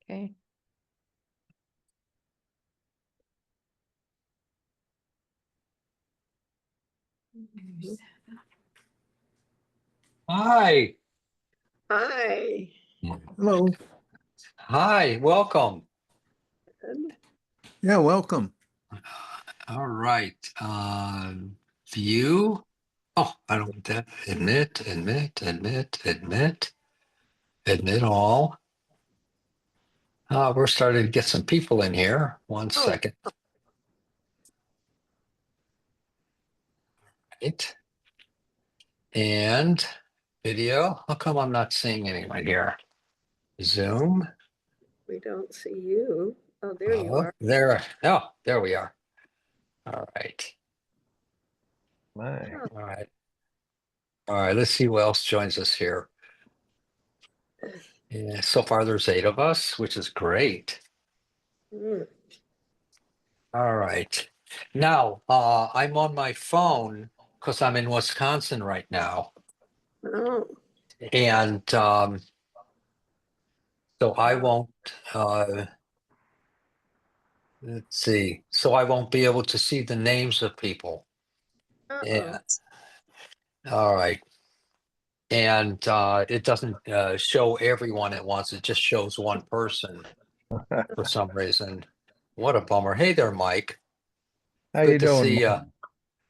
Okay. Hi. Hi. Hello. Hi, welcome. Yeah, welcome. All right. View. Oh, I don't want that. Admit all. We're starting to get some people in here. One second. Right. And video. How come I'm not seeing anyone here? Zoom. We don't see you. Oh, there you are. There. Oh, there we are. All right. My. All right. All right. Let's see who else joins us here. Yeah, so far there's 8 of us, which is great. Mm. All right. Now, I'm on my phone because I'm in Wisconsin right now. Oh, And so I won't, let's see. So I won't be able to see the names of people. Yeah. All right. And it doesn't show everyone at once. It just shows one person for some reason. What a bummer. Hey there, Mike. How Good you to doing, see you. Mike?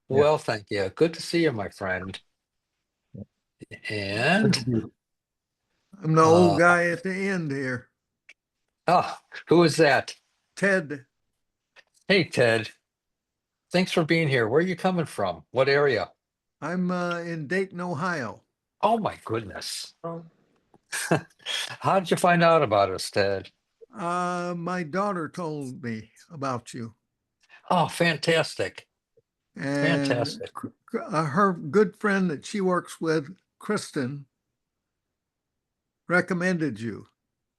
Well, thank you. Good to see you, my friend. And I'm the old guy at the end here. who is that? Ted. Hey, Ted. Thanks for being here. Where are you coming from? What area? I'm in Dayton, Ohio. Oh, my goodness. oh. How did you find out about us, Ted? My daughter told me about you, Oh, fantastic. and Fantastic. her good friend that she works with, Kristen, recommended you.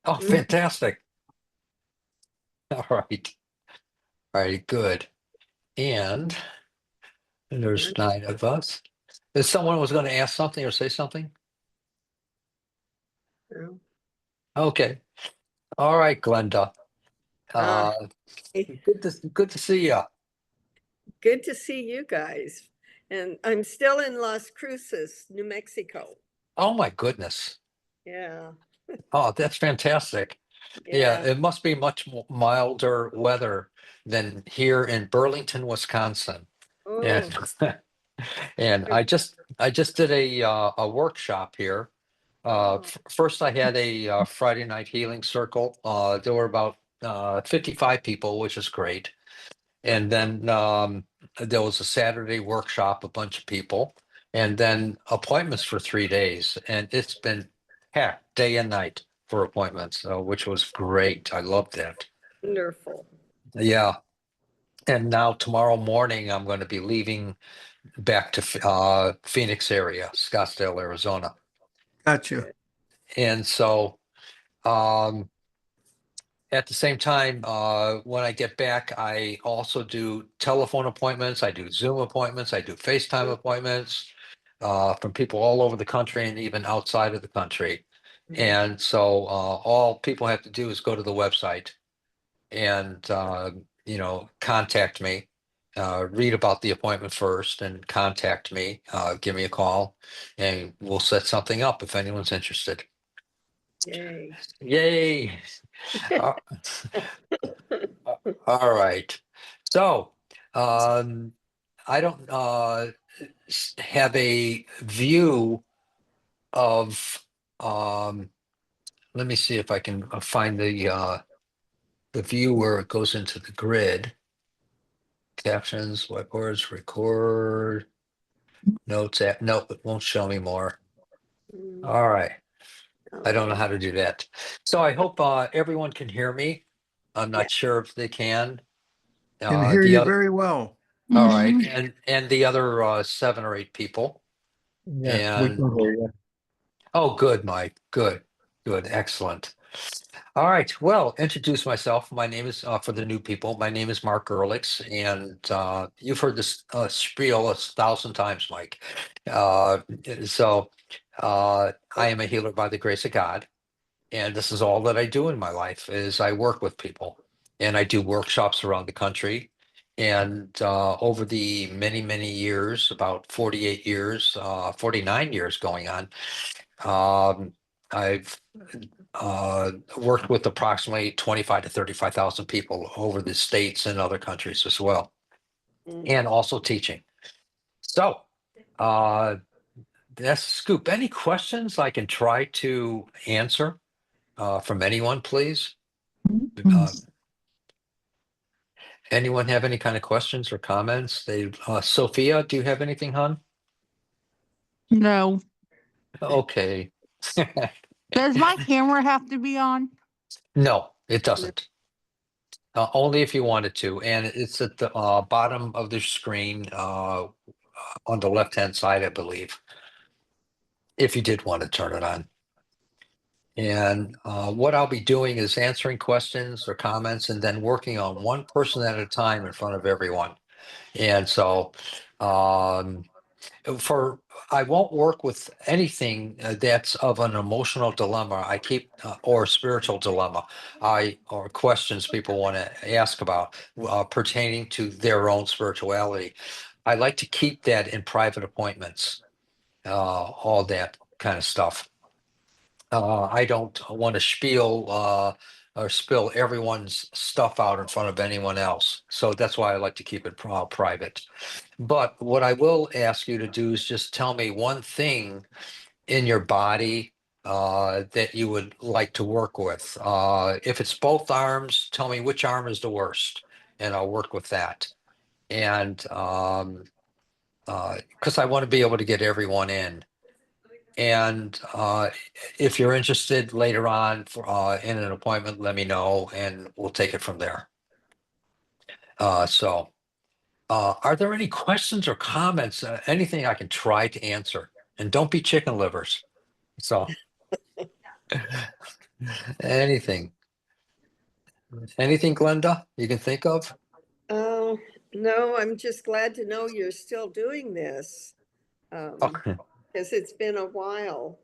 Oh, fantastic. All right. All right, good. And there's 9 of us. If someone was going to ask something or say something? Oh. Okay. All right, Glenda. Good to see you. Good to see you guys. And I'm still in Las Cruces, New Mexico. Oh, my goodness. Yeah. Oh, that's fantastic. Yeah, it must be much milder weather than here in Burlington, Wisconsin. Oh, And and I just did a workshop here. First, I had a Friday night healing circle. There were about 55 people, which is great. And then there was a Saturday workshop, a bunch of people, and then appointments for 3 days. And it's been packed day and night for appointments, which was great. I loved that. wonderful. Yeah. And now tomorrow morning, I'm going to be leaving back to Phoenix area, Scottsdale, Arizona. Gotcha. And so at the same time, when I get back, I also do telephone appointments. I do Zoom appointments. I do FaceTime appointments from people all over the country and even outside of the country. And so all people have to do is go to the website and, contact me, read about the appointment first and contact me, give me a call, and we'll set something up if anyone's interested. Yay. Yay. Uh, all right. So, I don't have a view of, let me see if I can find the view where it goes into the grid. Captions, whiteboards, record, notes, no, it won't show me more. All right. I don't know how to do that. So I hope everyone can hear me. I'm not sure if they can. Can hear The you other, very well. all right, and the other 7 or 8 people. Yes, we And can hear you. oh, good, Mike. Good, excellent. All right. Well, introduce myself. My name is for the new people. My name is Mark Earlix, and you've heard this spiel 1,000 times, Mike. So I am a healer by the grace of God, And this is all that I do in my life is I work with people, and I do workshops around the country. And over the many, many years, about 48 years, 49 years going on, I've worked with approximately 25 to 35,000 people over the states and other countries as well, Mm. and also teaching. So uh, that's the scoop. Any questions I can try to answer from anyone, please? Uh, Anyone have any kind of questions or comments? Sophia, do you have anything, hon? No. Okay. Does my camera have to be on? No, it doesn't. Only if you wanted to, and it's at the bottom of the screen on the left-hand side, I believe, if you did want to turn it on. And what I'll be doing is answering questions or comments and then working on one person at a time in front of everyone. And so for I won't work with anything that's of an emotional dilemma. I keep or spiritual dilemma, or questions people want to ask about pertaining to their own spirituality. I like to keep that in private appointments, all that kind of stuff. I don't want to spiel or spill everyone's stuff out in front of anyone else. So that's why I like to keep it private. But what I will ask you to do is just tell me one thing in your body that you would like to work with. If it's both arms, tell me which arm is the worst, and I'll work with that. And because I want to be able to get everyone in. And if you're interested later on in an appointment, let me know and we'll take it from there. Are there any questions or comments, anything I can try to answer? And don't be chicken livers. So anything, anything, Glenda, you can think of? Oh, no, I'm just glad to know you're still doing this. Okay. Because it's been a while.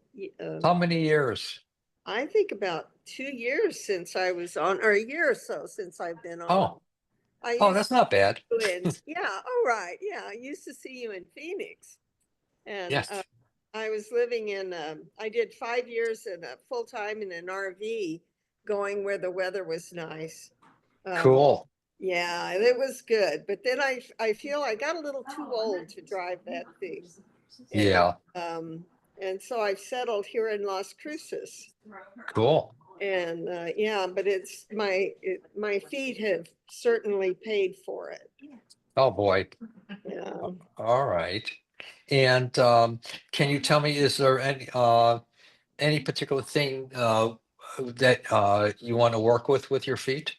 How many years? I think about 2 years since I was on, or a year or so since I've been on. Oh, I oh, used that's not bad. to yeah, oh, right. Yeah, I used to see you in Phoenix. And Yes. I was living I did 5 years in a full time in an RV going where the weather was nice. Um, Cool. yeah, it was good. But then I feel I got a little too old to drive that thing. And Yeah, and so I've settled here in Las Cruces. cool. And yeah, but my feet have certainly paid for it. Oh, boy. Yeah. All right. And can you tell me, is there any particular thing that you want to work with your feet?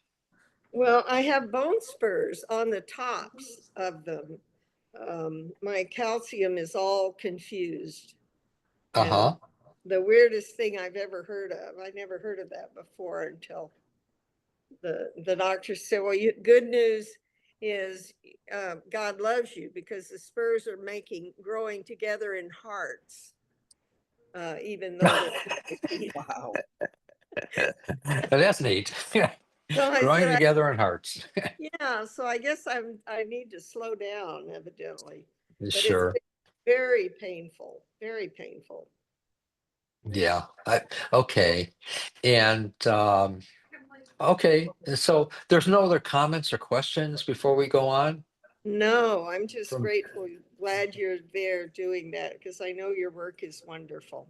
Well, I have bone spurs on the tops of them. My calcium is all confused. And Uh-huh. the weirdest thing I've ever heard of, I never heard of that before until the doctor said, well, good news is God loves you because the spurs are growing together in hearts, even though they're Wow. That's neat. so I Growing said, together in hearts. yeah, so I guess I need to slow down evidently, but it's Sure. been very painful, very painful. Yeah. Okay. And okay. So there's no other comments or questions before we go on? No, I'm just From grateful, glad you're there doing that because I know your work is wonderful.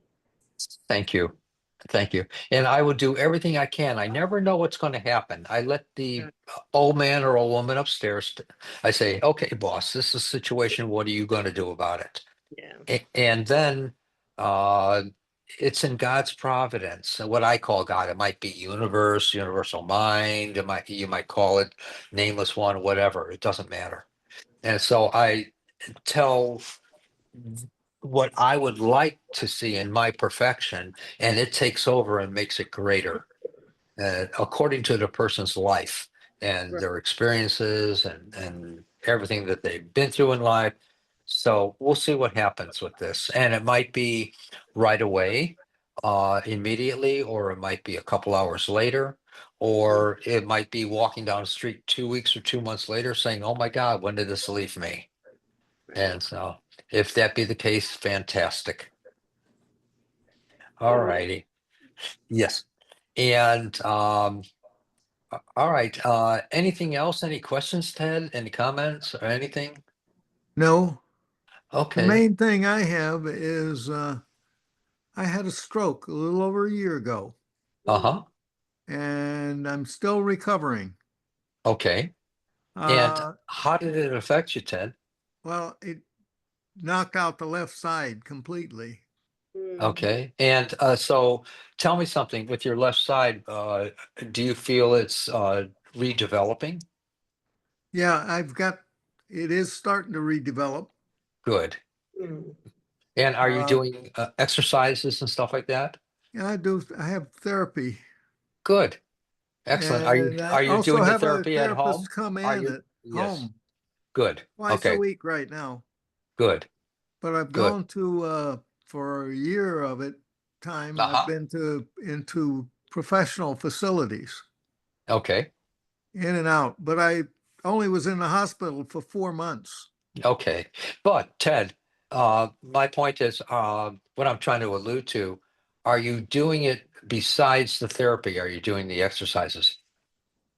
Thank you. Thank you. And I will do everything I can. I never know what's going to happen. I let the old man or old woman upstairs, I say, okay, boss, this is a situation. What are you going to do about it? Yeah. And then uh, it's in God's providence. And what I call God, it might be universe, universal mind. You might call it nameless one, whatever. It doesn't matter. And so I tell what I would like to see in my perfection, and it takes over and makes it greater, according to the person's life and Right. their experiences and everything that they've been through in life. So we'll see what happens with this, and it might be right away. immediately, or it might be a couple hours later, or it might be walking down the street 2 weeks or 2 months later saying, oh my God, when did this leave me? And so if that be the case, fantastic. All righty. Yes. And all right. Anything else? Any questions, Ted? Any comments or anything? No, the Okay. main thing I have is I had a stroke a little over a year ago, Uh-huh. and I'm still recovering. Okay. And Uh, how did it affect you, Ted? well, it knocked out the left side completely. Okay. And so tell me something with your left side. Do you feel it's redeveloping? Yeah, it is starting to redevelop. Good. Mm. And are you Uh, doing exercises and stuff like that? yeah, I have therapy, Good. Excellent. and I Are you also doing the have a therapy at therapist home? come Are in you? at Yes. home Good. twice a Okay. week right now. Good. But I've Good. gone to for a year of it time, I've Uh-huh. been to into professional facilities Okay. in and out, but I only was in the hospital for 4 months. Okay. But Ted, my point is, what I'm trying to allude to, are you doing it besides the therapy? Are you doing the exercises?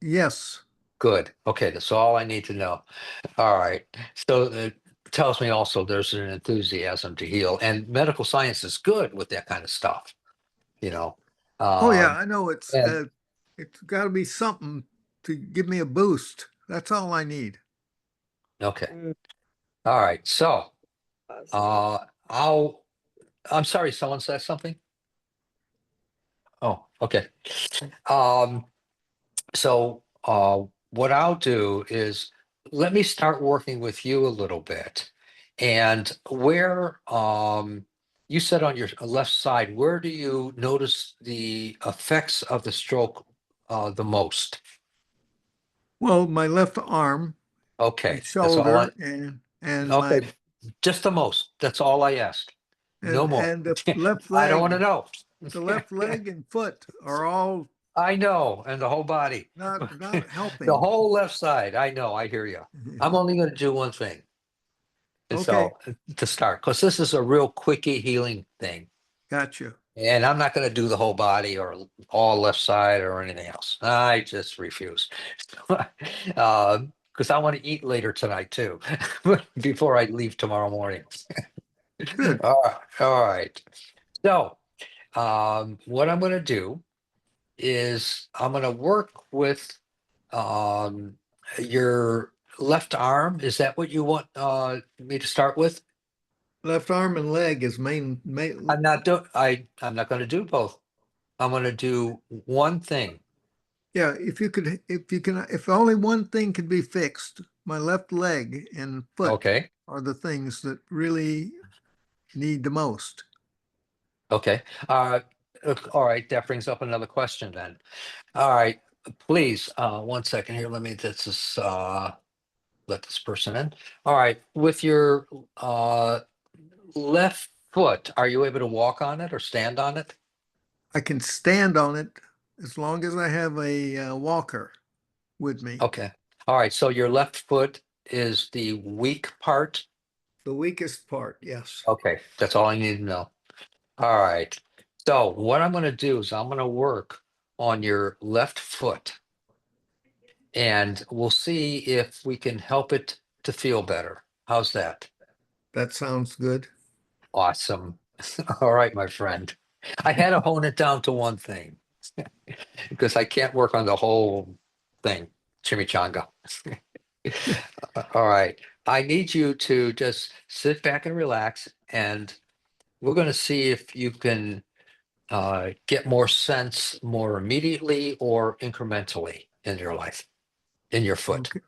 Yes. Good. Okay, that's all I need to know. All right. So it tells me also there's an enthusiasm to heal, and medical science is good with that kind of stuff, you know. Oh yeah, Um, I know and it's got to be something to give me a boost. That's all I need. okay. Mm. All right. So Awesome. uh I'm sorry, someone said something. Oh, okay. Um, so what I'll do is let me start working with you a little bit. And where you said on your left side, where do you notice the effects of the stroke the most? Well, my left arm and Okay, that's all I shoulder and my okay, just the most. That's all I asked. No more. and the left I don't want to leg, know. the left leg and foot are all I know, and the whole body. not The helping. whole left side. I know, I hear you. I'm only going to do one thing. And Okay, so to start, because this is a real quickie healing thing. gotcha. And I'm not going to do the whole body or all left side or anything else. I just refuse. Because I want to eat later tonight too, before I leave tomorrow morning. Good. All right. So what I'm going to do is I'm going to work with um, your left arm. Is that what you want me to start with? Left arm and leg is main. I'm not going to do both. I'm going to do one thing. Yeah, if only one thing could be fixed, my left leg and foot Okay. are the things that really need the most. Okay. All right. That brings up another question then. All right. Please, 1 second here. Let this person in. All right. With your left foot, are you able to walk on it or stand on it? I can stand on it as long as I have a walker with me. Okay. All right. So your left foot is the weak part. The weakest part, yes. Okay. That's all I need to know. All right. So what I'm going to do is I'm going to work on your left foot and we'll see if we can help it to feel better. How's that? That sounds good. Awesome. All right, my friend. I had to hone it down to one thing because I can't work on the whole thing, chimichanga. All right. I need you to just sit back and relax, and we're going to see if you can get more sense more immediately or incrementally in your life, in your foot. Okay.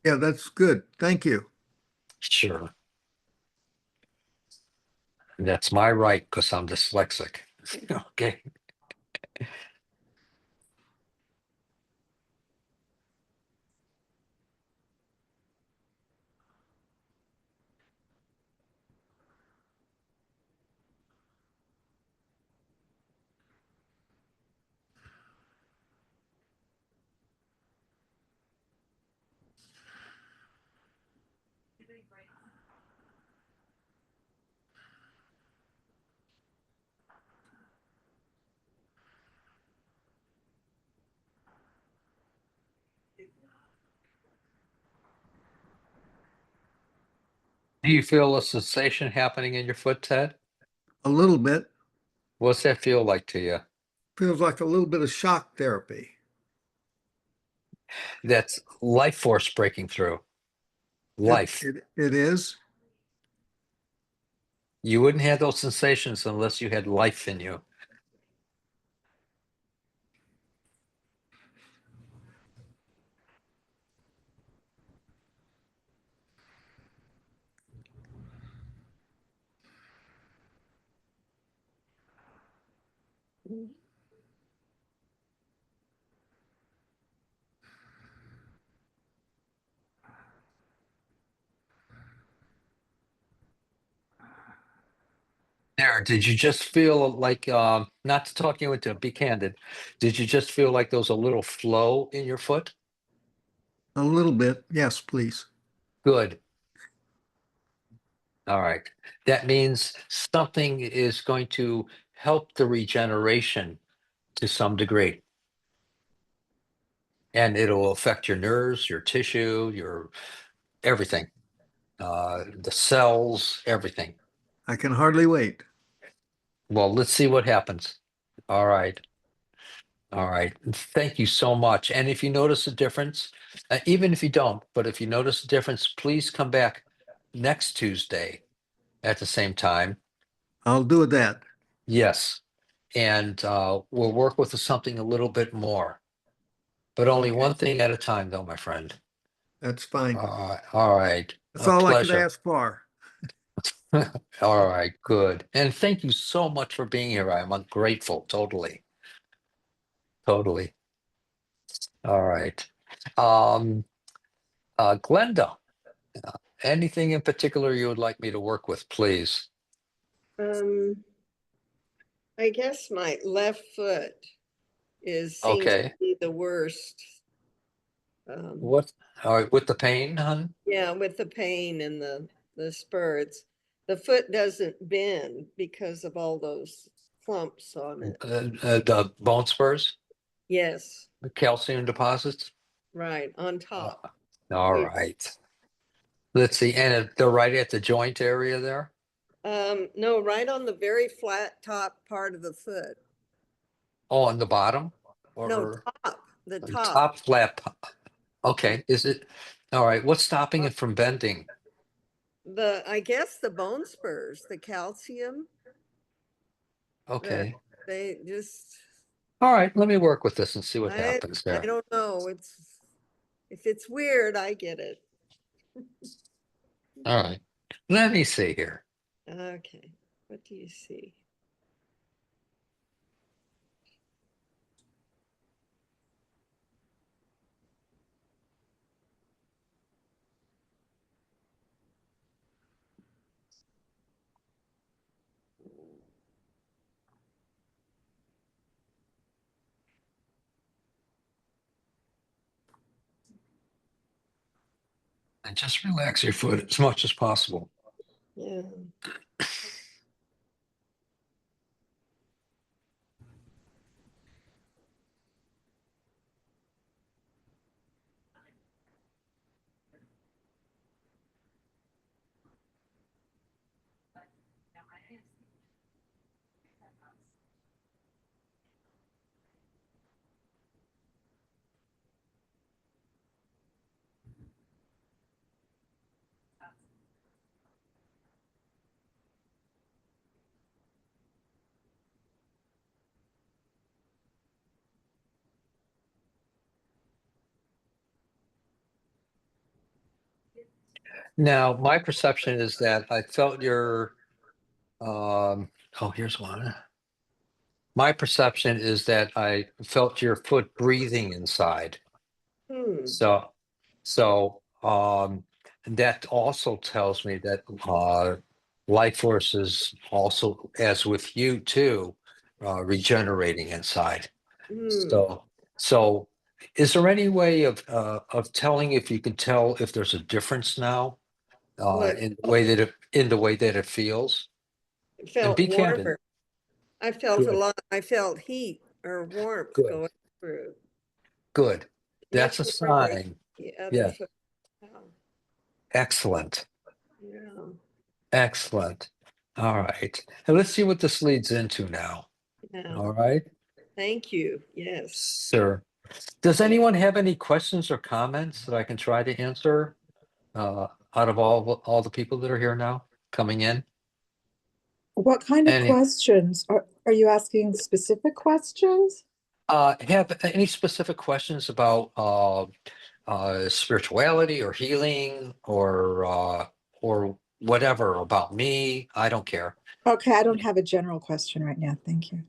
Yeah, that's good. Thank you. Sure. That's my right because I'm dyslexic. Okay. Do you feel a sensation happening in your foot, Ted? A little bit. What's that feel like to you? Feels like a little bit of shock therapy. That's life force breaking through. Life. It is. You wouldn't have those sensations unless you had life in you. There, did you just feel like, not to talk you into, be candid, did you just feel like there was a little flow in your foot? A little bit. Yes, please. Good. All right. That means something is going to help the regeneration to some degree. And it'll affect your nerves, your tissue, your everything, the cells, everything. I can hardly wait. Well, let's see what happens. All right. All right. Thank you so much. And if you notice a difference, even if you don't, but if you notice a difference, please come back next Tuesday at the same time. I'll do that. Yes. And we'll work with something a little bit more, but only Okay. one thing at a time, though, my friend. That's fine. All right. That's A all I could pleasure. ask for. All right. Good. And thank you so much for being here. I'm grateful. Totally. Totally. All right. Um, Glenda, anything in particular you would like me to work with, please? I guess my left foot seems to Okay. be the worst. What? All right. With the pain, hon? Yeah, with the pain and the spurts. The foot doesn't bend because of all those clumps on it. The bone spurs, Yes, the calcium deposits. right, on Uh, top. all We- right. Let's see. And they're right at the joint area there. No, right on the very flat top part of the foot. Oh, on the bottom No, or the the top. top flap. Okay. Is it? All right. What's stopping it from bending? I guess the bone spurs, the calcium, Okay. they just, All right. Let me work with this and see what I, happens I there. don't know. If it's weird, I get it. All right. Let me see here. Okay, what do you see? And just relax your foot as much as possible. Yeah. Now, my perception is that I felt your, oh, here's one. My perception is that I felt your foot breathing inside. Hmm. So, that also tells me that life force is also, as with you too, regenerating inside. Hmm. So, is there any way of telling if you can tell if there's a difference now What in the way that it feels? it And felt be candid. warmer. I felt a Good, lot. I felt heat or warmth good, going through. good. That's Much a more than sign. the other Yes, foot. Oh, excellent. Yeah, Excellent. All right. And let's see what this leads into now. yeah. All right, Thank you. Yes. sir. Does anyone have any questions or comments that I can try to answer out of all the people that are here now coming in? What kind of Any questions? Are you asking specific questions? have any specific questions about spirituality or healing or whatever about me? I don't care. Okay, I don't have a general question right now. Thank you.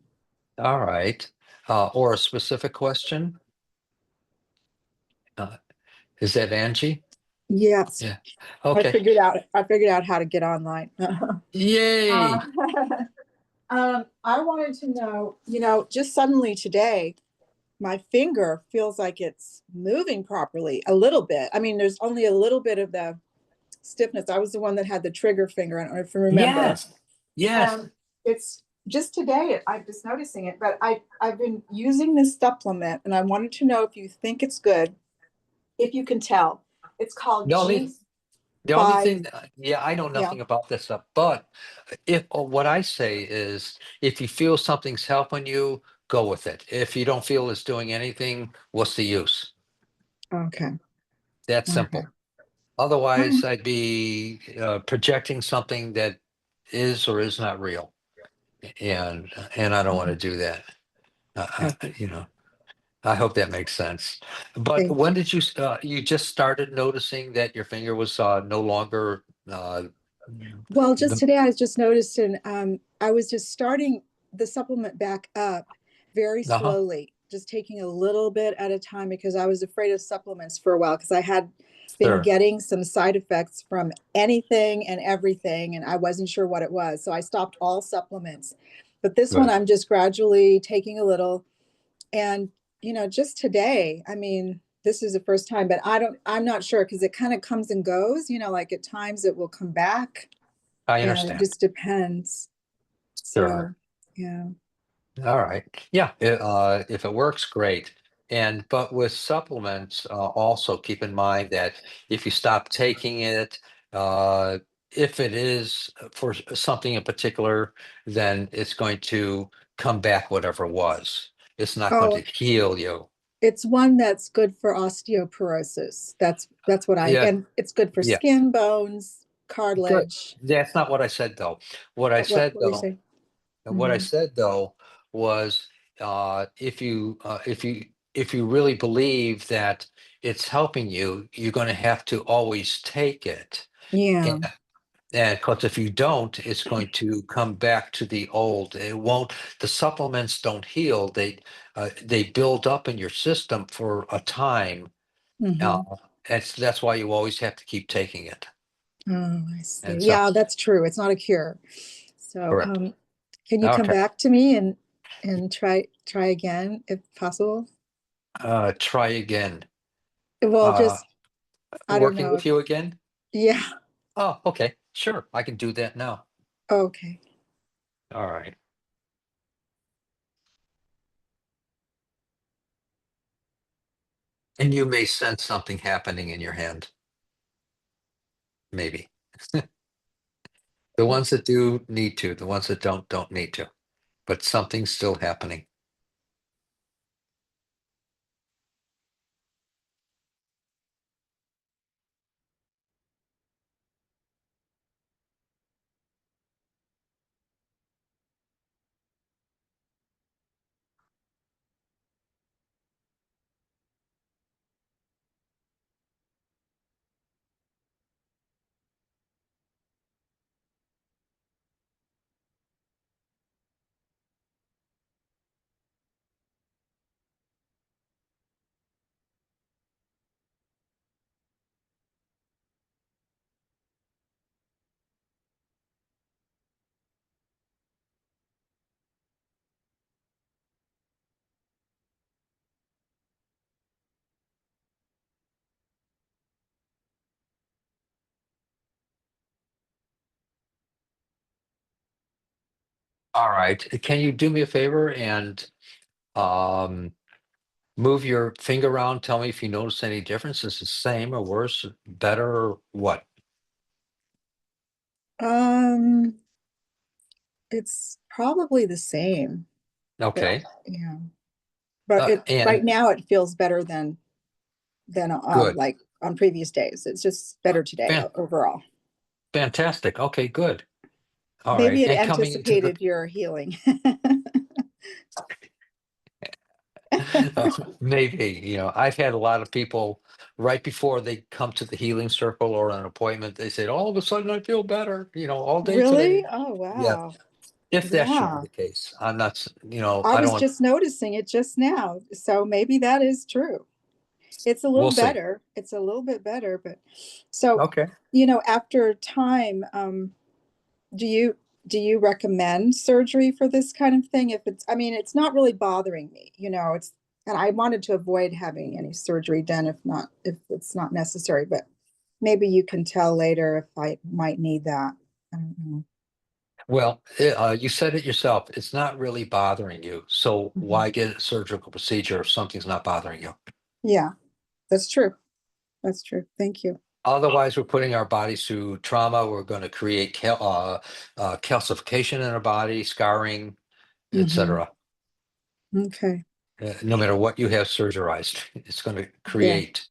All right. Or a specific question? Uh, is that Angie? Yes, Yeah. I Okay. figured out. I figured out how to get online. Yay. I wanted to know, just suddenly today, my finger feels like it's moving properly a little bit. I mean, there's only a little bit of the stiffness. I was the one that had the trigger finger. I don't know if you remember. Yes. Yes. It's just today, I'm just noticing it, but I've been using this supplement and I wanted to know if you think it's good, if you can tell. It's called The only the only G5. thing, yeah, I know Yeah. nothing about this stuff, but if what I say is, if you feel something's helping you, go with it. If you don't feel it's doing anything, what's the use? Okay. That's Okay. simple. Otherwise, I'd be projecting something that is or is not real, and I don't want to do that. Okay. I hope that makes sense. But Thank when you. did you just started noticing that your finger was no longer Well, just the today I was just noticing, I was just starting the supplement back up very uh-huh, slowly, just taking a little bit at a time because I was afraid of supplements for a while because I had been sir, getting some side effects from anything and everything, and I wasn't sure what it was. So I stopped all supplements. But this one, good. I'm just gradually taking a little. And, just today, I mean, this is the first time, but I'm not sure because it kind of comes and goes, like at times it will come back I and it understand. just depends. Sure. So, yeah. All right. Yeah. If it works, great. But with supplements, also keep in mind that if you stop taking it, if it is for something in particular, then it's going to come back whatever it was. It's not going to Oh, heal you. it's one that's good for osteoporosis. That's what Yeah. and it's good for Yeah. skin, bones, Good. cartilage. That's not what I said though. What I said What do you though, say? what I Mhm. said though was if you really believe that it's helping you, you're going to have to always take it. Yeah. And because if you don't, it's going to come back to the old. It won't. The supplements don't heal. They build up in your system for a time. Uh, Hmm. that's why you always have to keep taking it. Oh, I see. And so, Yeah, that's true. It's not a cure. So, correct. can you come Okay. back to me and try again if possible? Try again. Well, Uh, just I don't Working know. with you again? Yeah. Oh, okay. Sure. I can do that now. Okay. All right. And you may sense something happening in your hand. Maybe. The ones that do need to, the ones that don't need to. But something's still happening. All right. Can you do me a favor and um, move your finger around? Tell me if you notice any difference. Is it the same or worse, better or what? It's probably the same, but Okay, yeah. But right and now it feels better than good. like on previous days. It's just better today Fan- overall. Fantastic. Okay, good. All right. Maybe it And coming into the anticipated your healing. maybe, I've had a lot of people right before they come to the healing circle or an appointment, they said, all of a sudden I feel better, all day Really? today. Oh, Yeah, wow. if that should be Yeah. the case. I'm not, I I don't was want, just noticing it just now. So maybe that is true. It's a we'll little see. better. It's a little bit better, but so, Okay. after time, do you recommend surgery for this kind of thing? If it's, I mean, it's not really bothering me, and I wanted to avoid having any surgery done if it's not necessary, but maybe you can tell later if I might need that. I don't know. Well, you said it yourself. It's not really bothering you. So Mhm. why get a surgical procedure if something's not bothering you? Yeah, that's true. That's true. Thank you. Otherwise, we're putting our bodies through trauma. We're going to create calcification in our body, scarring, Hmm. etc. Okay. No matter what you have surgerized, it's going to Yeah. create.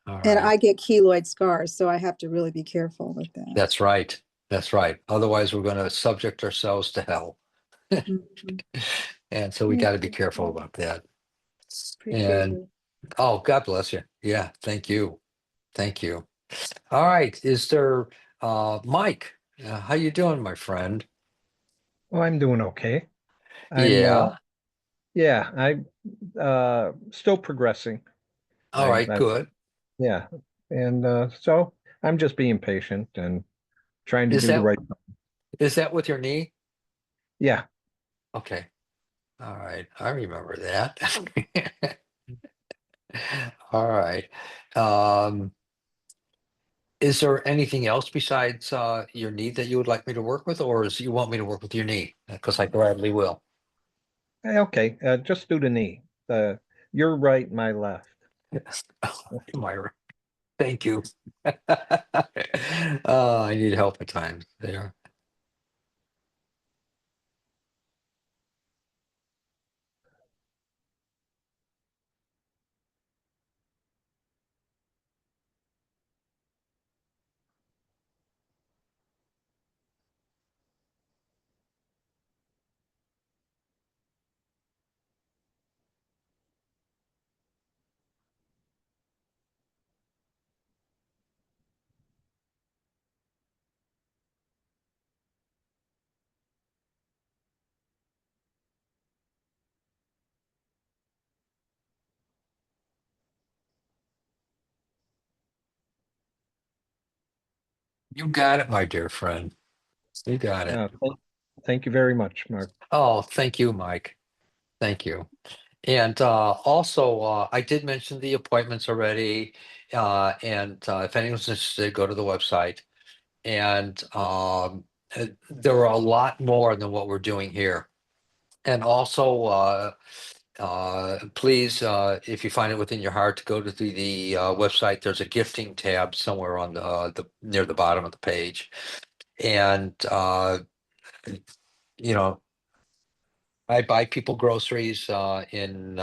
All And right. I get keloid scars, so I have to really be careful with that. That's right. That's right. Otherwise, we're going to subject ourselves to hell. Mhm. And so we Yeah, got to be careful about that. appreciate And it. oh, God bless you. Yeah. Thank you. Thank you. All right. Is there Mike? How you doing, my friend? Oh, I'm doing okay. I'm Yeah. yeah, I'm still progressing. All right. I Good. yeah. And so I'm just being patient and trying to Is do the that right. is that with your knee? Yeah. Okay. All right. I remember that. All right. Um, is there anything else besides your knee that you would like me to work with, or is you want me to work with your knee? Because I gladly will. Okay, just do the knee. Your right, my left. Myra, thank you. I need help at times there. You got it, my dear friend. You got it. Thank you very much, Mark. Oh, thank you, Mike. Thank you. And also, I did mention the appointments already. And if anyone's interested, go to the website. And there are a lot more than what we're doing here. And also, please, if you find it within your heart to go to the website, there's a gifting tab somewhere on the near the bottom of the page. And, you know, I buy people groceries in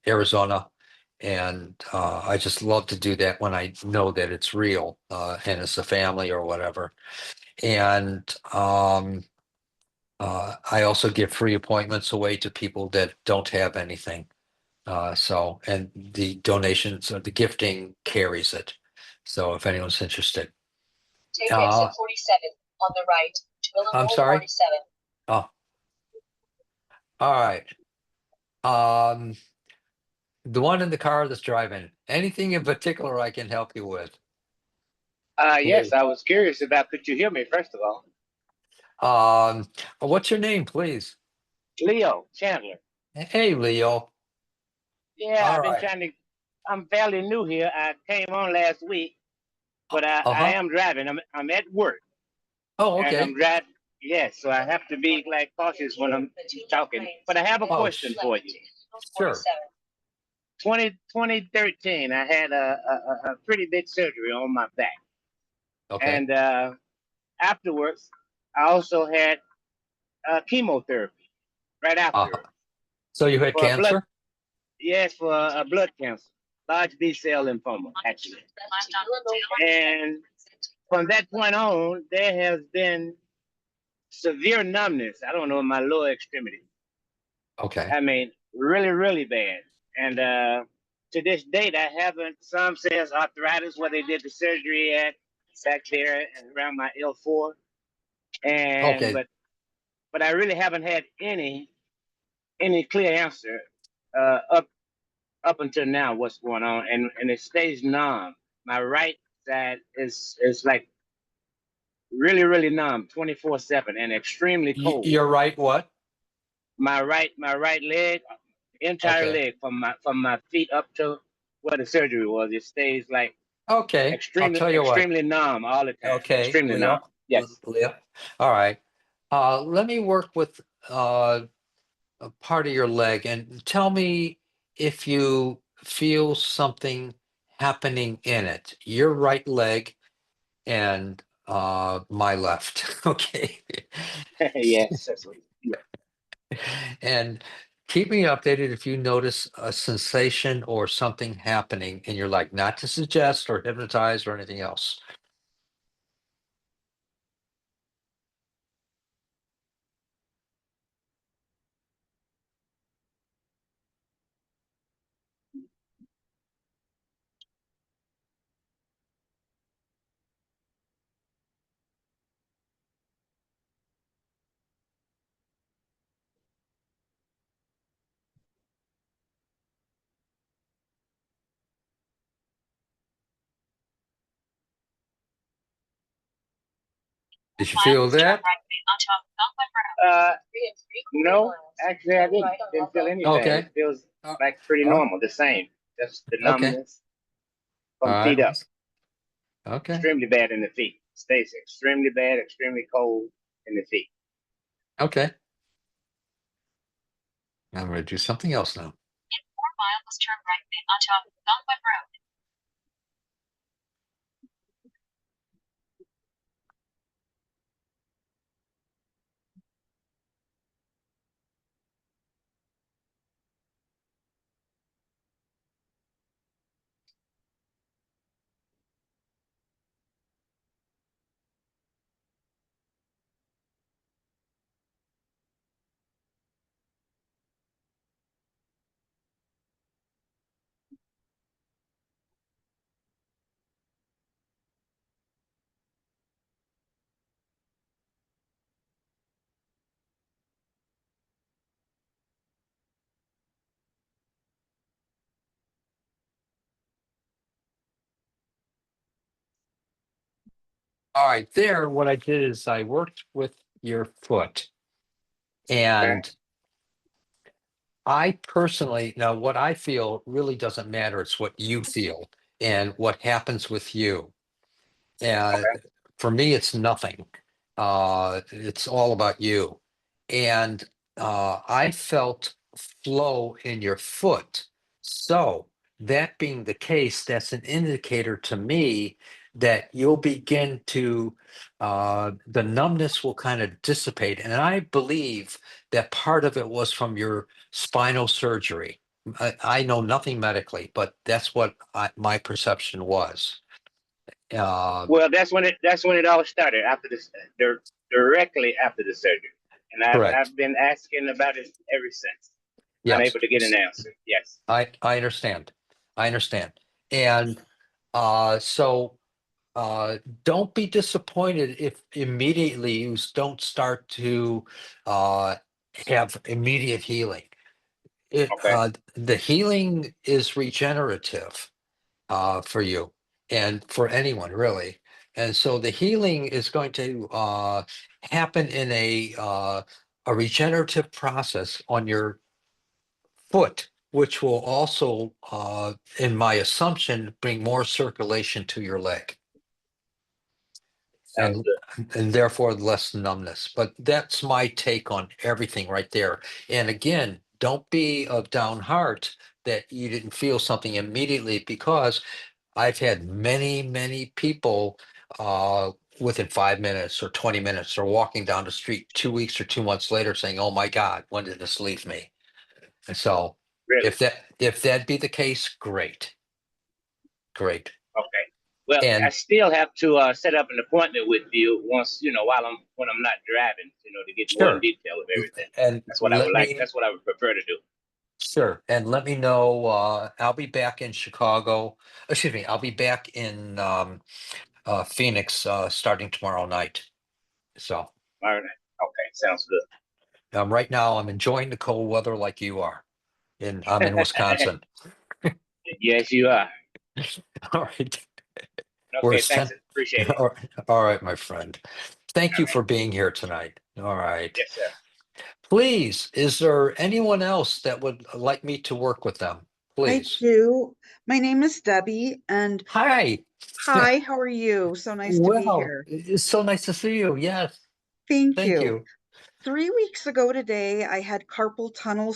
Arizona. And I just love to do that when I know that it's real and it's a family or whatever. And I also give free appointments away to people that don't have anything. And the donations or the gifting carries it. So if anyone's interested. Take exit 47 on the right to I'm Illinois sorry. 47. Oh, all right. Um, the one in the car that's driving. Anything in particular I can help you with? Yes, I was curious about, could you hear me, first of all? What's your name, please? Leo Chandler. Hey, Leo. Yeah, All I've been right. trying to, I'm fairly new here. I came on last week, but I Uh-huh. am driving. I'm at work Oh, and okay. I'm driving. Yes, so I have to be like cautious when I'm talking. But I have a Oh, question for you. sure. 2013, I had a pretty big surgery on my back. Okay. And afterwards, I also had chemotherapy right after So you had for a blood. cancer? Yes, for a blood cancer, large B cell lymphoma, actually. And from that point on, there has been severe numbness. I don't know, in my lower extremity. Okay. I mean, really, really bad. And to this date, I haven't. Some says arthritis, where they did the surgery at back there and around my L4. And Okay. but I really haven't had any clear answer up until now. What's going on? And it stays numb. My right side is like really, really numb, 24/7, and extremely cold. You're right. What? My right leg, entire Okay. leg from my feet up to where the surgery was, it stays like Okay. I'll extremely tell you what. extremely numb all the time. Okay, Extremely Leo. numb. Yes. Leo. All right. Let me work with a part of your leg and tell me if you feel something happening in it. Your right leg and my left. Okay. Yes. That's what, yeah. And keep me updated if you notice a sensation or something happening in your leg, not to suggest or hypnotize or anything else. Did you feel that? No, actually, I didn't feel anything. Okay. It feels Uh, like pretty normal, the same. Just the Okay. numbness All from right. feet up. Okay. Extremely bad in the feet. Stays extremely bad, extremely cold in the feet. Okay. I'm going to do something else now. In 4 miles, turn right onto Algonquin Road. All right. There, what I did is I worked with your foot. And I personally, now what I feel really doesn't matter. It's what you feel and what happens with you. And for me, it's nothing. It's all about you. And I felt flow in your foot. So that being the case, that's an indicator to me that you'll begin to, the numbness will kind of dissipate. And I believe that part of it was from your spinal surgery. I know nothing medically, but that's what my perception was. Well, that's when it all started after this, directly after the surgery, and Correct. I've been asking about it ever since. Yes. Unable to get an answer. Yes. I understand. I understand. And so don't be disappointed if immediately you don't start to have immediate healing. Okay. The healing is regenerative for you and for anyone really. And so the healing is going to happen in a regenerative process on your foot, which will also, in my assumption, bring more circulation to your leg Sounds and good. and therefore less numbness. But that's my take on everything right there. And again, don't be of down heart that you didn't feel something immediately, because I've had many, many people within 5 minutes or 20 minutes, or walking down the street 2 weeks or 2 months later saying, oh my God, when did this leave me? And so Really? if that be the case, great. Great. Okay. Well, I And still have to set up an appointment with you once, when I'm not driving, to get more in sure. detail of everything. And That's what I would like. That's what I would prefer to do. sure. And let me know, I'll be back in Chicago. Excuse me, I'll be back in Phoenix starting tomorrow night. So All right. Okay. Sounds good. right now I'm enjoying the cold weather like you are. I'm in Wisconsin. Yes, you are. All right. We're Okay. Thanks. sent. Appreciate it. All right, my friend. Thank All you right. for being here tonight. All right. Yes, sir. Please, is there anyone else that would like me to work with them? I Please. do. My name is Debbie, and Hi. hi, how are you? So nice to be Well, here. it's so nice to see you. Yes. Thank Thank you. you. 3 weeks ago today, I had carpal tunnel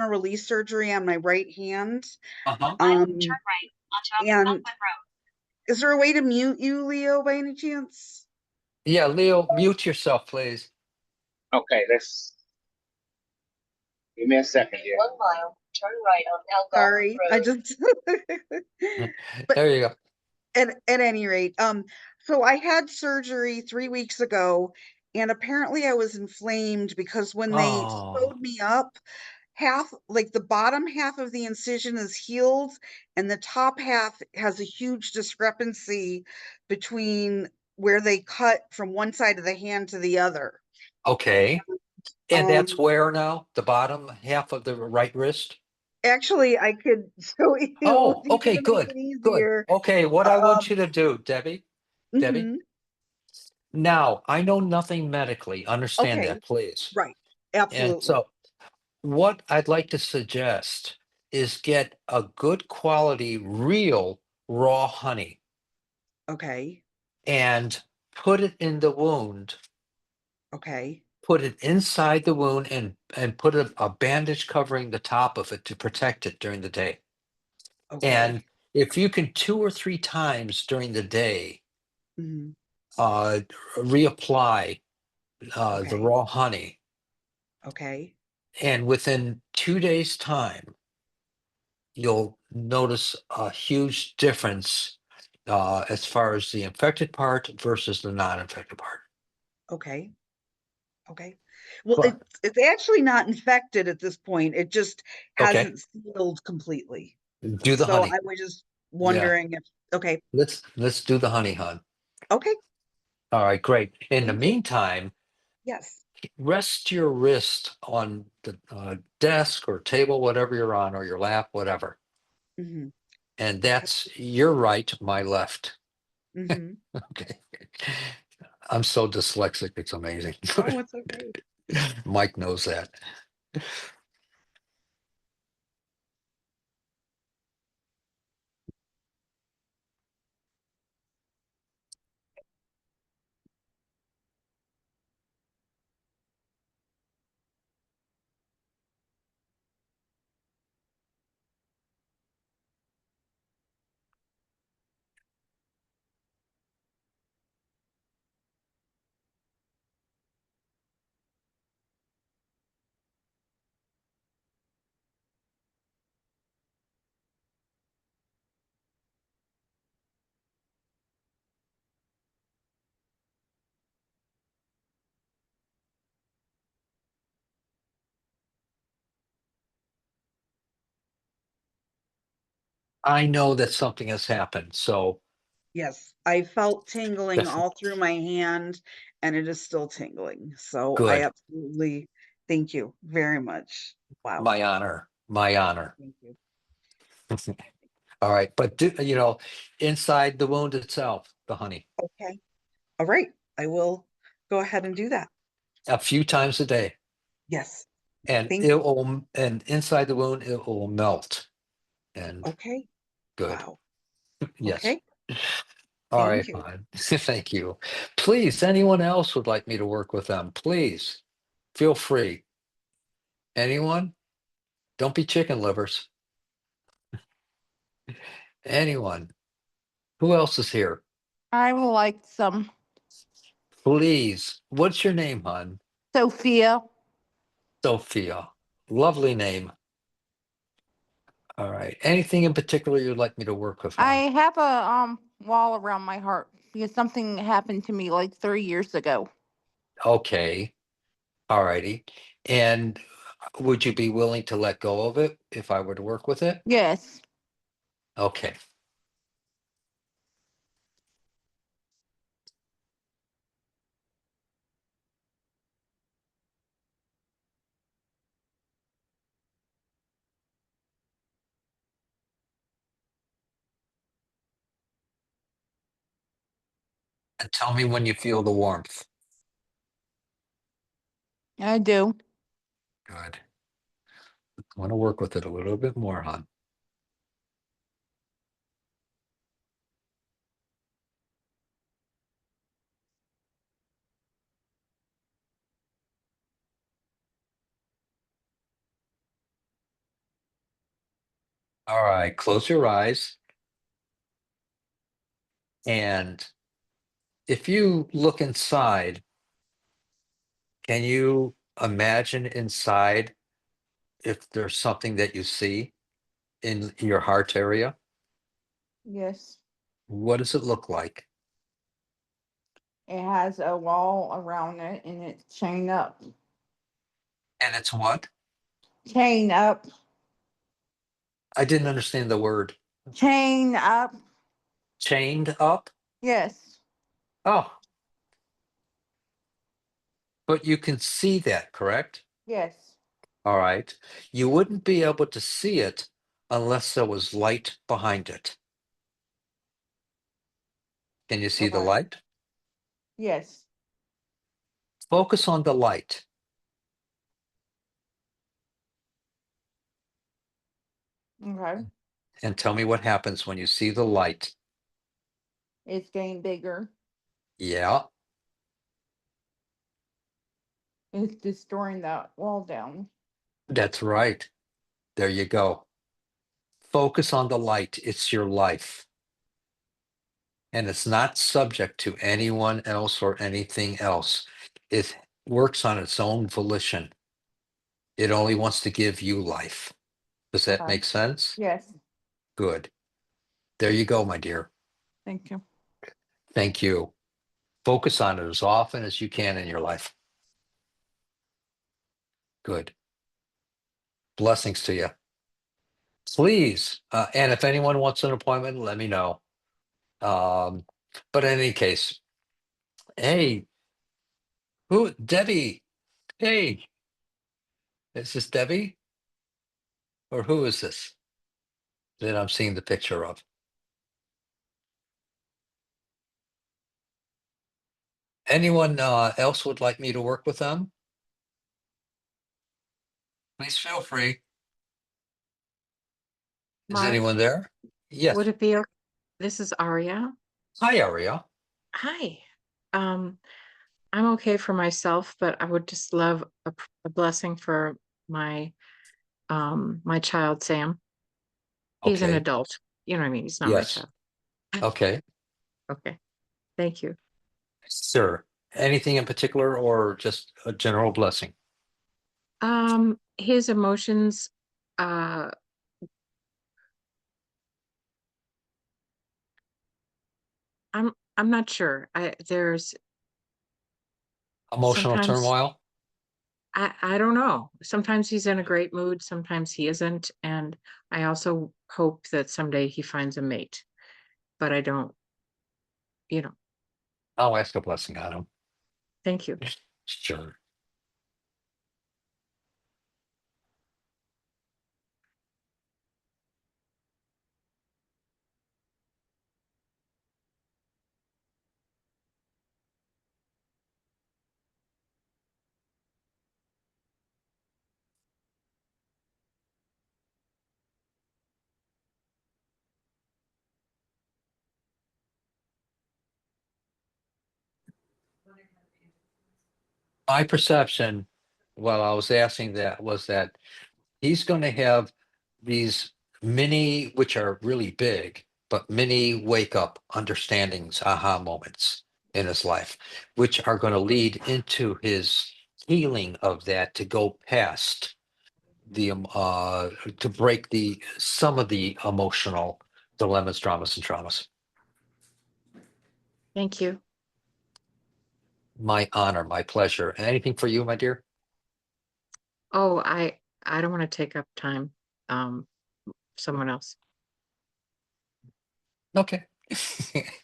release surgery on my right hand. Uh-huh. Turn Um, right onto and Upwood Road. is there a way to mute you, Leo, by any chance? Yeah, Leo, mute yourself, please. Okay. Let's give me a second here. 1 mile. Turn right on Algonquin Sorry, I Road. just but There you go. at any rate, so I had surgery 3 weeks ago, and apparently I was inflamed because when they Oh, sewed me up, like the bottom half of the incision is healed, and the top half has a huge discrepancy between where they cut from one side of the hand to the other. okay. And that's Um, where now? The bottom half of the right wrist? Actually, I could show you Oh, if okay, to make good. it Good. easier. Okay, what I want Um, you to do, Debbie, mhm. now I know nothing medically, understand Okay, that, please. right, And absolutely. so what I'd like to suggest is get a good quality, real raw honey Okay, and put it in the wound, okay, put it inside the wound and put a bandage covering the top of it to protect it during the day. And okay. if you can 2 or 3 times during the day Mhm. uh, reapply the Okay, raw honey, okay, and within 2 days' time, you'll notice a huge difference as far as the infected part versus the non-infected part. okay, okay. Well, But it's actually not infected at this point. It just okay, hasn't sealed completely. do the So honey. I was just Yeah, wondering if, okay, let's do the honey, hon. okay, All right, great. In the thank you. meantime, Yes. rest your wrist on the desk or table, whatever you're on, or your lap, whatever. Hmm. And Okay. that's your right, my left. Hmm. Okay. I'm so dyslexic, it's amazing. Oh, it's okay. Mike knows that. I know that something has happened, so Yes, I felt tingling def- all through my hand, and it is still tingling. So I good. absolutely thank you very much. Wow. My honor, my honor. Thank you. All right, but inside the wound itself, the honey, Okay. All right. I will go ahead and do that. a few times a day, Yes. and Thank you. and inside the wound it will melt. And Okay. good. Wow. Yes. Okay. All right, Thank you. fine. Thank you. Please, anyone else would like me to work with them, please feel free. Anyone? Don't be chicken livers. Anyone? Who else is here? I would like some. Please. What's your name, hon? Sophia. Sophia. Lovely name. All right. Anything in particular you'd like me to work with, I hon? have a wall around my heart because something happened to me like 3 years ago. Okay. All righty. And would you be willing to let go of it if I were to work with it? Yes. Okay. And tell me when you feel the warmth. I do. Good. I want to work with it a little bit more, hon. All right. Close your eyes. And if you look inside, can you imagine inside if there's something that you see in your heart area? Yes. What does it look like? It has a wall around it and it's chained up. And it's what? Chain up. I didn't understand the word. Chain up. Chained up? Yes. Oh, but you can see that, correct? Yes. All right. You wouldn't be able to see it unless there was light behind it. Can you see the Okay. light? Yes. Focus on the light Okay. and tell me what happens when you see the light. It's getting bigger. Yeah, It's destroying that wall down. that's right. There you go. Focus on the light. It's your life. And it's not subject to anyone else or anything else. It works on its own volition. It only wants to give you life. Does that Okay. make sense? Yes. Good. There you go, my dear. Thank you. Thank you. Focus on it as often as you can in your life. Good. Blessings to you. Please. And if anyone wants an appointment, let me know. But in any case, hey, who, Debbie? Hey, is this Debbie? Or who is this that I'm seeing the picture of? Anyone else would like me to work with them? Please feel free. Is Mark, anyone there? Yes. would it be, this is Aria. Hi, Aria. Hi. Um, I'm okay for myself, but I would just love a blessing for my my child, Sam. He's an Okay. adult. You know what I mean? He's not my Yes. child. Okay. Okay. Thank you. Sir, anything in particular or just a general blessing? His emotions, uh, I'm not sure. There's Emotional sometimes turmoil? I don't know. Sometimes he's in a great mood, sometimes he isn't. And I also hope that someday he finds a mate, but I don't, you know, I'll ask a blessing on him. thank you. Sure. My perception, while I was asking that, was that he's going to have these mini, which are really big, but many wake up understandings, aha moments in his life, which are going to lead into his healing of that to go past to break some of the emotional dilemmas, dramas, and traumas. Thank you. My honor, my pleasure. Anything for you, my dear? Oh, I don't want to take up time. Someone else. Okay.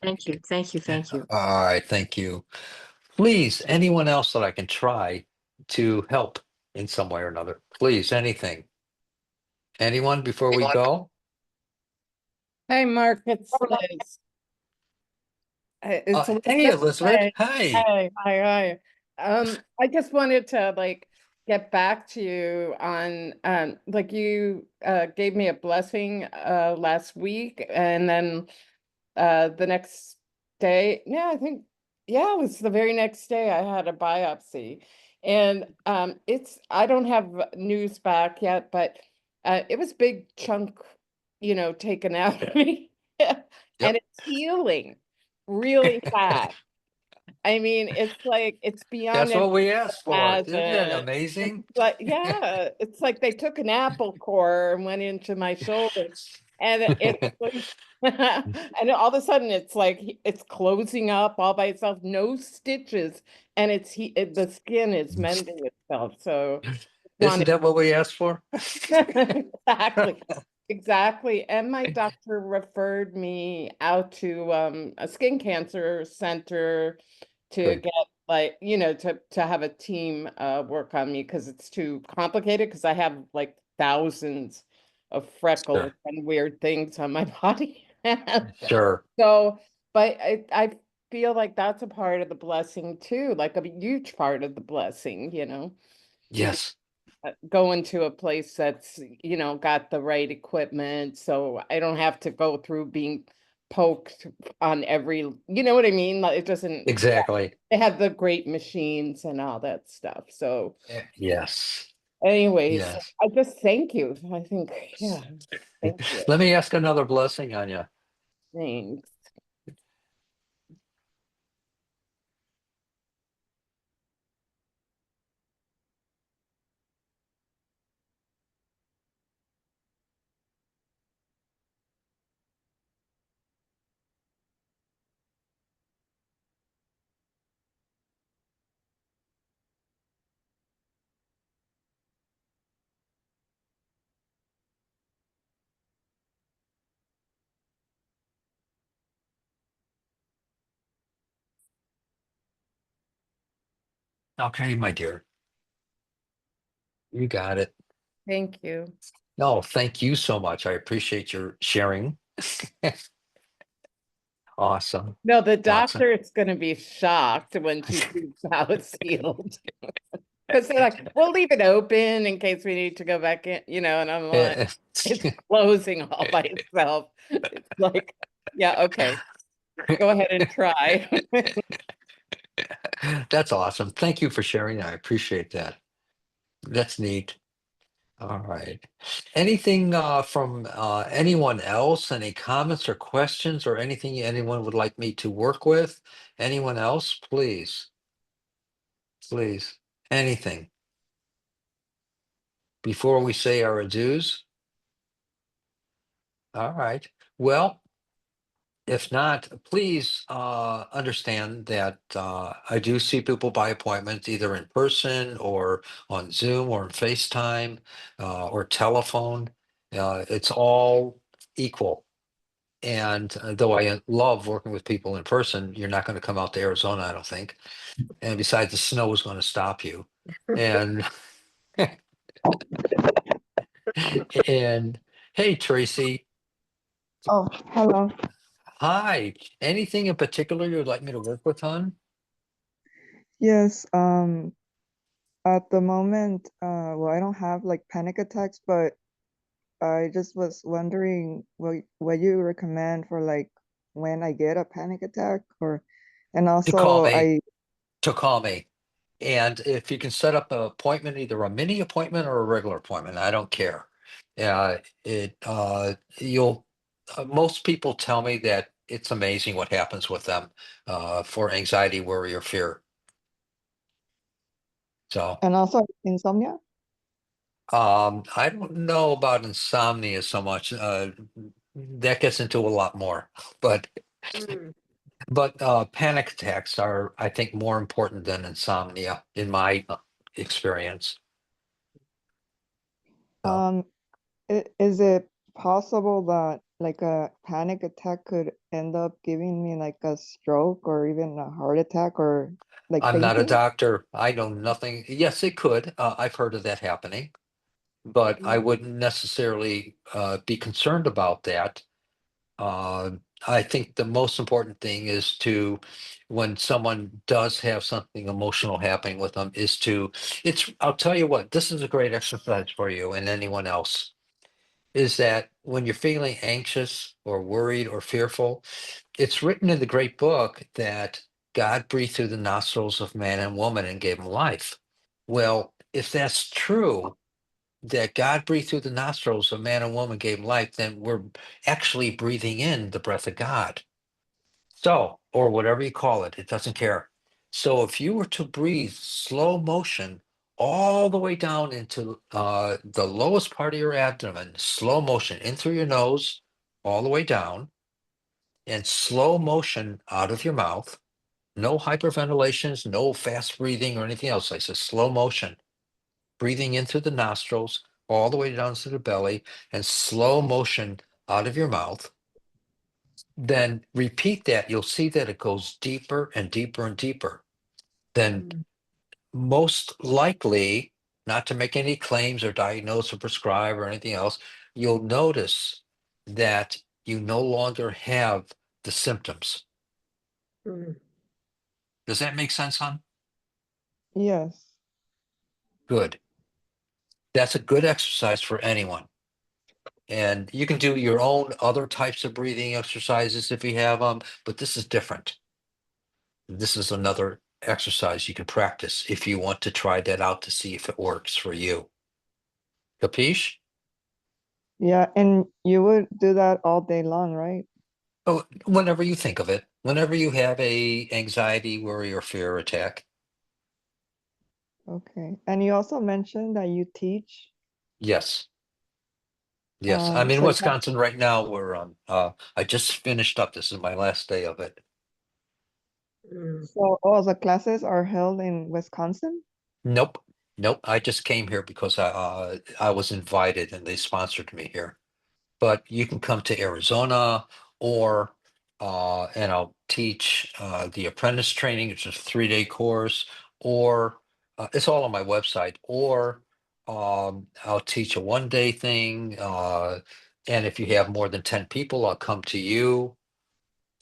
Thank you. Thank you. Thank you. All right, thank you. Please, anyone else that I can try to help in some way or another, please, anything. Anyone before we go? Hey, Mark, it's Liz. It's Hey, Elizabeth. Elizabeth. Hey, Hi. hi, hi, hi. I just wanted to get back to you on like you gave me a blessing last week, and then the next day, yeah, I think, yeah, it was the very next day I had a biopsy. And I don't have news back yet, but it was big chunk, taken out of me. And Yep. it's healing really fast. I mean, it's like it's beyond That's any what we asked for. Isn't that imagine. amazing? But yeah, it's like they took an apple core and went into my shoulder, and it's like, and all of a sudden it's like it's closing up all by itself, no stitches, and the skin is mending itself. So Isn't wanted that what we asked for? exactly, exactly. And my doctor referred me out to a skin cancer center to Good. get like, to have a team work on me because it's too complicated because I have like thousands of freckles Sure. and weird things on my body. Sure. So, but I feel like that's a part of the blessing too, like a huge part of the blessing, to be Yes. going to a place that's, got the right equipment, so I don't have to go through being poked on every, you know what I mean? Like it doesn't, Exactly. they have the great machines and all that stuff. So Yes. anyways, Yes. I just thank you. I think, yeah, thank you. Let me ask another blessing on you. Thanks. Okay, my dear. You got it. Thank you. No, thank you so much. I appreciate your sharing. Awesome. No, the Awesome. doctor is going to be shocked when she sees how it's healed. Because they're like, we'll leave it open in case we need to go back in, and I'm like, it's closing all by itself. It's like, yeah, okay, go ahead and try. That's awesome. Thank you for sharing. I appreciate that. That's neat. All right. Anything from anyone else? Any comments or questions or anything anyone would like me to work with? Anyone else? Please. Please. Anything before we say our adieus? All right. Well, if not, please understand that I do see people by appointment, either in person or on Zoom or on FaceTime or telephone. It's all equal. And though I love working with people in person, you're not going to come out to Arizona, I don't think. And besides, the snow is going to stop you. And and hey, Tracy, Oh, hello. hi. Anything in particular you would like me to work with, hon? Yes, at the moment, well, I don't have like panic attacks, but I just was wondering what you recommend for like when I get a panic attack and To call also me. To call me. And if you can set up an appointment, either a mini appointment or a regular appointment, I don't care. You'll most people tell me that it's amazing what happens with them for anxiety, worry, or fear. So And also insomnia? I don't know about insomnia so much. That gets into a lot more, but Mm. panic attacks are, I think, more important than insomnia in my experience. So Um, is it possible that like a panic attack could end up giving me like a stroke or even a heart attack or like I'm not a fainting? doctor. I know nothing. Yes, it could. I've heard of that happening, but I Mm. wouldn't necessarily be concerned about that. Uh, I think the most important thing is to, when someone does have something emotional happening with them, is to, I'll tell you what, this is a great exercise for you and anyone else, is that when you're feeling anxious or worried or fearful, it's written in the great book that God breathed through the nostrils of man and woman and gave them life. Well, if that's true, that God breathed through the nostrils of man and woman gave life, then we're actually breathing in the breath of God. So, or whatever you call it, it doesn't care. So if you were to breathe slow motion all the way down into the lowest part of your abdomen, slow motion in through your nose, all the way down, and slow motion out of your mouth, no hyperventilations, no fast breathing or anything else. I said slow motion, breathing in through the nostrils, all the way down to the belly, and slow motion out of your mouth. Then repeat that. You'll see that it goes deeper and deeper and deeper. Then Mm. most likely, not to make any claims or diagnose or prescribe or anything else, you'll notice that you no longer have the symptoms. Mm. Does that make sense, hon? Yes. Good. That's a good exercise for anyone. And you can do your own other types of breathing exercises if you have them, but this is different. This is another exercise you can practice if you want to try that out to see if it works for you. Capiche? Yeah, and you would do that all day long, right? Oh, whenever you think of it, whenever you have a anxiety, worry, or fear attack. Okay. And you also mentioned that you teach. Yes. Yes. I'm in So you have, Wisconsin right now. I just finished up. This is my last day of it. Mm. so all the classes are held in Wisconsin? Nope. Nope. I just came here because I was invited and they sponsored me here. But you can come to Arizona or and I'll teach the apprentice training, which is a 3-day course, or it's all on my website, or I'll teach a 1-day thing. And if you have more than 10 people, I'll come to you.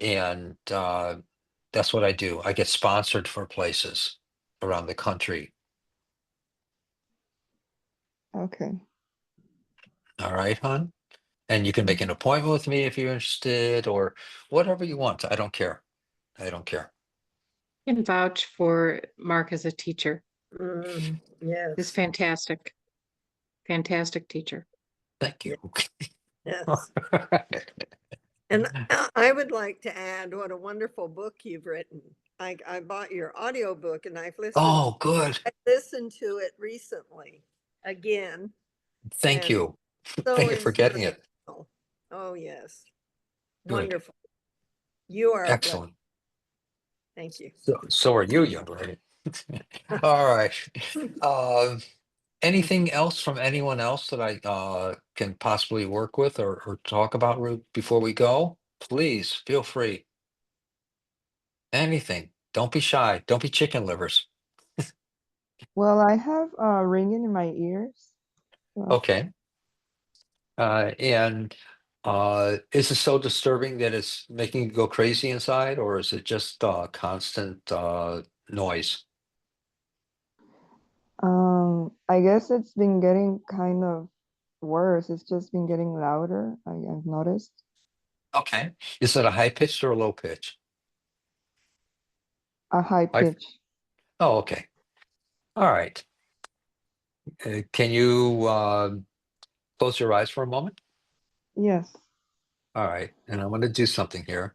And that's what I do. I get sponsored for places around the country. Okay. All right, hon? And you can make an appointment with me if you're interested or whatever you want. I don't care. I don't care. I can vouch for Mark as a teacher. Mm. He's Yes. fantastic. Fantastic teacher. Thank you. Yes. And I would like to add what a wonderful book you've written. I bought your audio book and Oh, good. I listened to it recently again, Thank and you. so Thank you for getting it. inspirational. Oh, yes. Good. Wonderful. You are a blessing. Excellent. Thank you. So are you, young lady. All right. Um, anything else from anyone else that I can possibly work with or talk about before we go? Please feel free. Anything. Don't be shy. Don't be chicken livers. Well, I have ringing in my ears. So, Okay. And is it so disturbing that it's making you go crazy inside, or is it just constant noise? I guess it's been getting kind of worse. It's just been getting louder, I've noticed. Okay. Is it a high pitch or a low pitch? A high I, pitch. oh, okay. All right. Can you close your eyes for a moment? Yes. All right, and I'm going to do something here.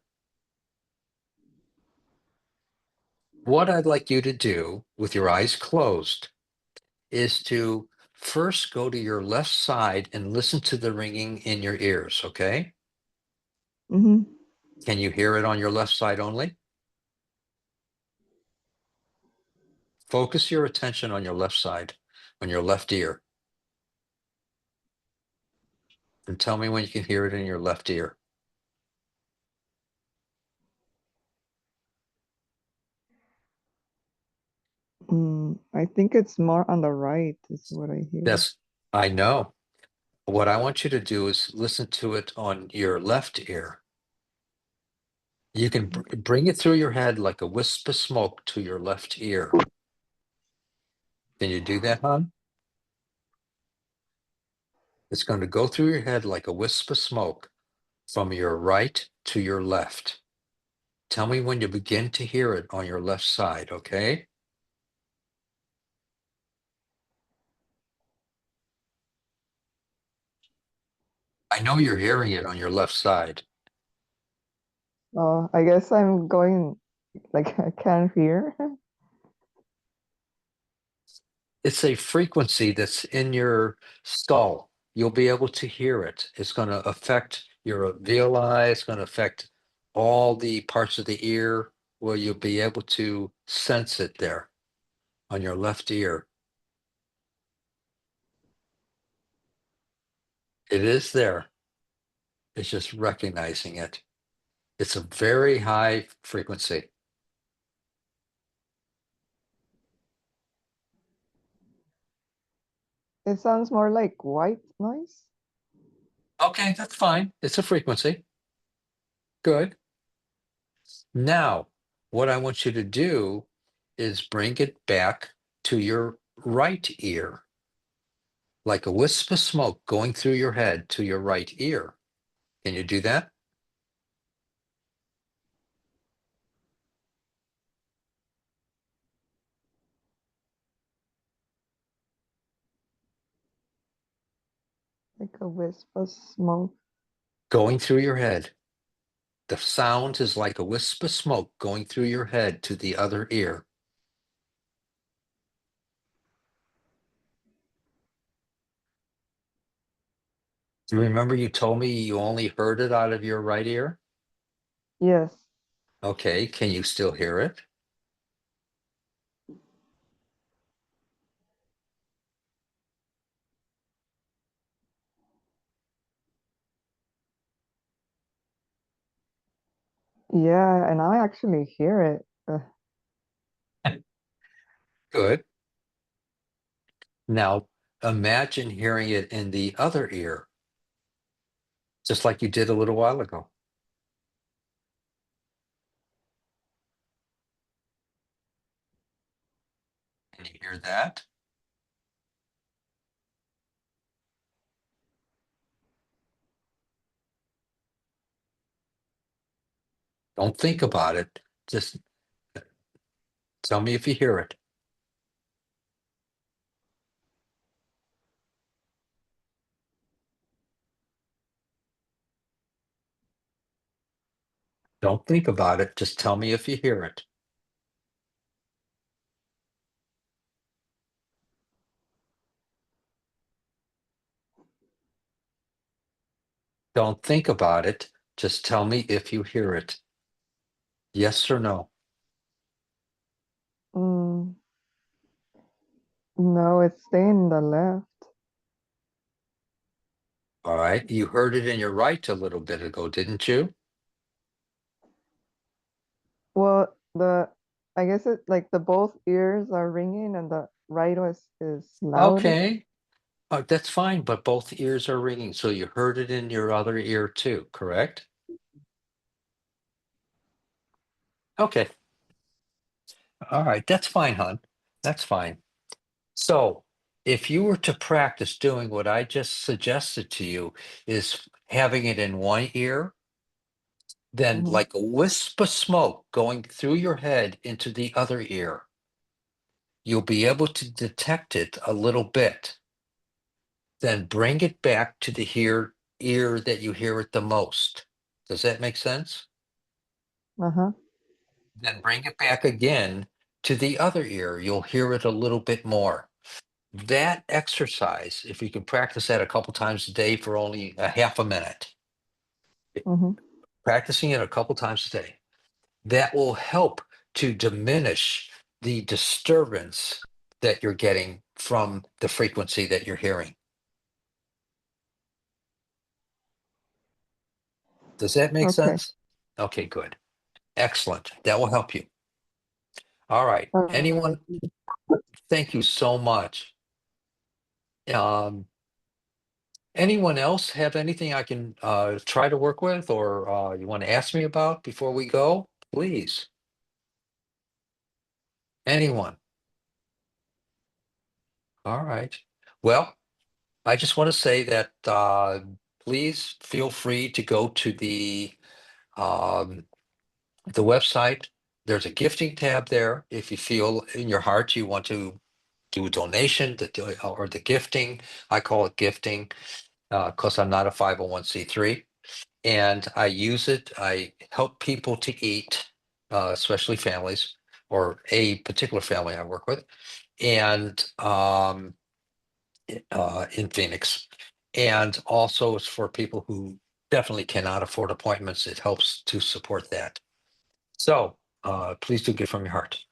What I'd like you to do with your eyes closed is to first go to your left side and listen to the ringing in your ears, okay? Mm-hmm. Can you hear it on your left side only? Focus your attention on your left side, on your left ear. And tell me when you can hear it in your left ear. I think it's more on the right is what I hear. I know. What I want you to do is listen to it on your left ear. You can bring it through your head like a wisp of smoke to your left ear. Can you do that, hon? It's going to go through your head like a wisp of smoke from your right to your left. Tell me when you begin to hear it on your left side, okay? I know you're hearing it on your left side. Oh, I guess I'm going like I can't hear. It's a frequency that's in your skull. You'll be able to hear it. It's going to affect your alveoli. It's going to affect all the parts of the ear where you'll be able to sense it there on your left ear. It is there. It's just recognizing it. It's a very high frequency. It sounds more like white noise. Okay, that's fine. It's a frequency. Good. Now, what I want you to do is bring it back to your right ear, like a wisp of smoke going through your head to your right ear. Can you do that? Like a wisp of smoke. Going through your head. The sound is like a wisp of smoke going through your head to the other ear. Do you remember you told me you only heard it out of your right ear? Yes. Okay, can you still hear it? Yeah, and I actually hear it. Good. Now, imagine hearing it in the other ear, just like you did a little while ago. Can you hear that? Don't think about it. Just tell me if you hear it. Don't think about it. Just tell me if you hear it. Don't think about it. Just tell me if you hear it. Yes or no? Mm, no, it's staying the left. All right. You heard it in your right a little bit ago, didn't you? Well, I guess it like the both ears are ringing and the right was is loud. Okay. That's fine, but both ears are ringing. So you heard it in your other ear too, correct? Okay. All right. That's fine, hon. That's fine. So if you were to practice doing what I just suggested to you, is having it in one ear, then Mhm. like a wisp of smoke going through your head into the other ear, you'll be able to detect it a little bit. Then bring it back to the ear that you hear it the most. Does that make sense? Uh-huh. Then bring it back again to the other ear. You'll hear it a little bit more. That exercise, if you can practice that a couple times a day for only a half a minute, Mm-hmm. practicing it a couple times a day, that will help to diminish the disturbance that you're getting from the frequency that you're hearing. Does that make Okay. sense? Okay, good. Excellent. That will help you. All right. Anyone? Thank you so much. Anyone else have anything I can try to work with, or you want to ask me about before we go? Please. Anyone? All right. Well, I just want to say that please feel free to go to the website. There's a gifting tab there. If you feel in your heart you want to do a donation or the gifting, I call it gifting because I'm not a 501c3. And I use it. I help people to eat, especially families or a particular family I work with, and in Phoenix. And also it's for people who definitely cannot afford appointments. It helps to support that. So please do give from your heart.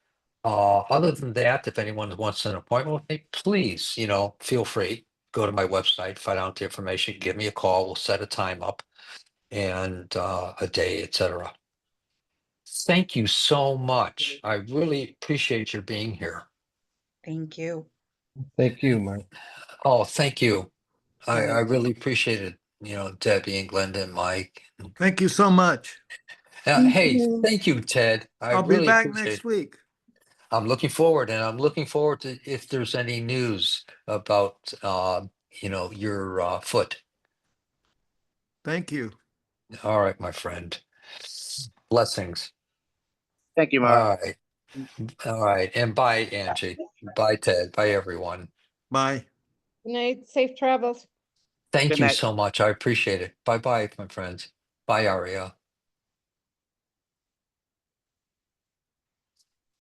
Other than that, if anyone wants an appointment with me, please, feel free. Go to my website, find out the information, give me a call. We'll set a time up and a day, etc. Thank you so much. I really appreciate your being here. Thank you. Thank you, Mike. Oh, thank you. I Right. really appreciate it. Debbie and Glenda and Mike. Thank you so much. Hey, thank you, Ted. I I'll be really back appreciate next it. week. I'm looking forward to if there's any news about your foot. Thank you. All right, my friend. Blessings. Thank you, Mark. All right. All right. And bye, Angie. Bye, Ted. Bye, everyone. Bye. Good night, safe travels. Thank Good you night. so much. I appreciate it. Bye bye, my friends. Bye, Aria.